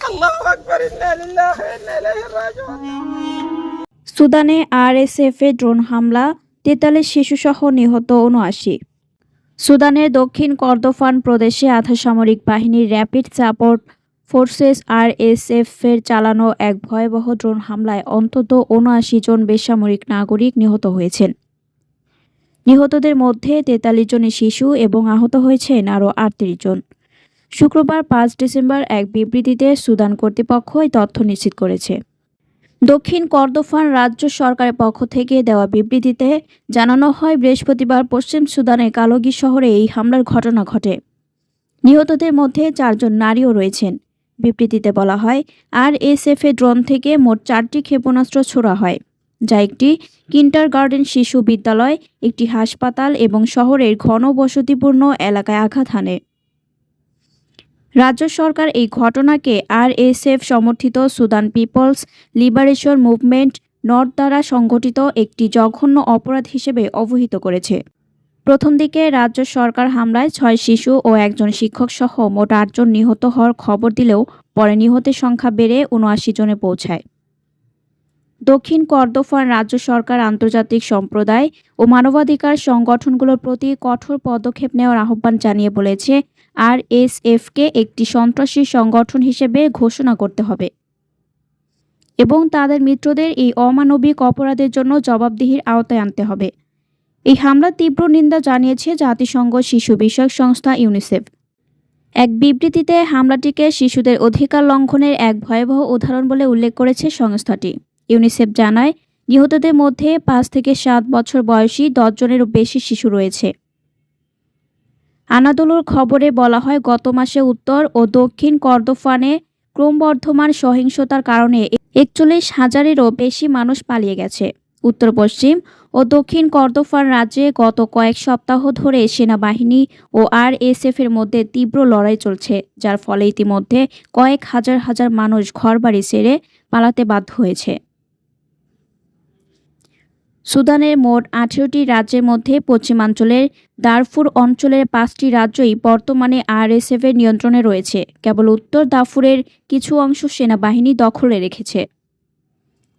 আল্লাহু আকবার, ইন্না লিল্লাহি ওয়া ইন্না ইলাইহি রাজিউন। সুদানে আরএসএফের ড্রোন হামলা, ৪৩ শিশুসহ নিহত ৭৯। সুদানের দক্ষিণ কর্দোফান প্রদেশে আধাসামরিক বাহিনীর র্যাপিড সাপোর্ট ফোর্সেস আরএসএফের চালানো এক ভয়াবহ ড্রোন হামলায় অন্তত ৭৯ জন বেসামরিক নাগরিক নিহত হয়েছেন। নিহতদের মধ্যে ৪৩ জনই শিশু এবং আহত হয়েছেন আরও ৩৮ জন। শুক্রবার ৫ ডিসেম্বর এক বিবৃতিতে সুদান কর্তৃপক্ষ এই তথ্য নিশ্চিত করেছে। দক্ষিণ কর্দোফান রাজ্য সরকারের পক্ষ থেকে দেওয়া বিবৃতিতে জানানো হয়, বৃহস্পতিবার পশ্চিম সুদানের কালোগি শহরে এই হামলার ঘটনা ঘটে। নিহতদের মধ্যে ৪ জন নারীও রয়েছেন। বিবৃতিতে বলা হয়, আরএসএফের ড্রোন থেকে মোট ৪টি ক্ষেপণাস্ত্র ছোড়া হয়, যা একটি কিন্ডারগার্টেন শিশু বিদ্যালয়, একটি হাসপাতাল এবং শহরের ঘনবসতিপূর্ণ এলাকায় আঘাত হানে। রাজ্য সরকার এই ঘটনাকে আরএসএফ সমর্থিত Sudan People's Liberation Movement North দ্বারা সংঘটিত একটি জঘন্য অপরাধ হিসেবে অভিহিত করেছে। প্রথম দিকে রাজ্য সরকার হামলায় ৬ শিশু ও একজন শিক্ষক সহ মোট ৮ জন নিহত হওয়ার খবর দিলেও পরে নিহতের সংখ্যা বেড়ে ৭৯ জনে পৌঁছায়। দক্ষিণ কর্দোফান রাজ্য সরকার আন্তর্জাতিক সম্প্রদায় ও মানবাধিকার সংগঠনগুলোর প্রতি কঠোর পদক্ষেপ নেওয়ার আহ্বান জানিয়ে বলেছে, আরএসএফকে একটি সন্ত্রাসী সংগঠন হিসেবে ঘোষণা করতে হবে এবং তাদের মিত্রদের এই অমানবিক অপরাধের জন্য জবাবদিহির আওতায় আনতে হবে। এই হামলার তীব্র নিন্দা জানিয়েছে জাতিসংঘ শিশু বিষয়ক সংস্থা ইউনিসেফ। এক বিবৃতিতে হামলাটিকে শিশুদের অধিকার লঙ্ঘনের এক ভয়াবহ উদাহরণ বলে উল্লেখ করেছে সংস্থাটি। ইউনিসেফ জানায়, নিহতদের মধ্যে ৫ থেকে ৭ বছর বয়সী ১০ জনেরও বেশি শিশু রয়েছে। আনাদোলুর খবরে বলা হয়, গত মাসে উত্তর ও দক্ষিণ কর্দোফানে ক্রমবর্ধমান সহিংসতার কারণে ৪১,০০০-এরও বেশি মানুষ পালিয়ে গেছে। উত্তর পশ্চিম ও দক্ষিণ কর্দোফান রাজ্যে গত কয়েক সপ্তাহ ধরে সেনাবাহিনী ও আরএসএফের মধ্যে তীব্র লড়াই চলছে, যার ফলে ইতিমধ্যে কয়েক হাজার হাজার মানুষ ঘরবাড়ি ছেড়ে পালাতে বাধ্য হয়েছে। সুদানের মোট ১৮টি রাজ্যের মধ্যে পশ্চিমাঞ্চলের দারফুর অঞ্চলের ৫টি রাজ্যই বর্তমানে আরএসএফের নিয়ন্ত্রণে রয়েছে। কেবল উত্তর দারফুরের কিছু অংশ সেনাবাহিনী দখলে রেখেছে।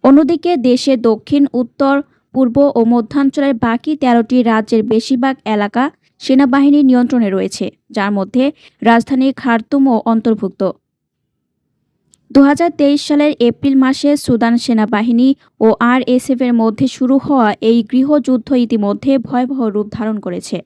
অন্যদিকে দেশের দক্ষিণ, উত্তর, পূর্ব ও মধ্যাঞ্চলের বাকি ১৩টি রাজ্যের বেশিরভাগ এলাকা সেনাবাহিনীর নিয়ন্ত্রণে রয়েছে, যার মধ্যে রাজধানী খার্তুমও অন্তর্ভুক্ত। ২০২৩ সালের এপ্রিল মাসে সুদান সেনাবাহিনী ও আরএসএফের মধ্যে শুরু হওয়া এই গৃহযুদ্ধ ইতিমধ্যে ভয়াবহ রূপ ধারণ করেছে।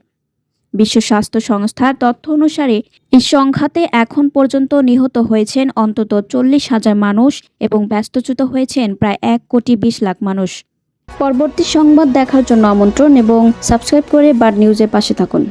বিশ্ব স্বাস্থ্য সংস্থার তথ্য অনুসারে এই সংঘাতে এখন পর্যন্ত নিহত হয়েছেন অন্তত ৪০,০০০ মানুষ এবং ব্যস্তচ্যুত হয়েছেন প্রায় ১,২০,০০,০০০ মানুষ। পরবর্তী সংবাদ দেখার জন্য আমন্ত্রণ এবং সাবস্ক্রাইব করে বার্ড নিউজের পাশে থাকুন।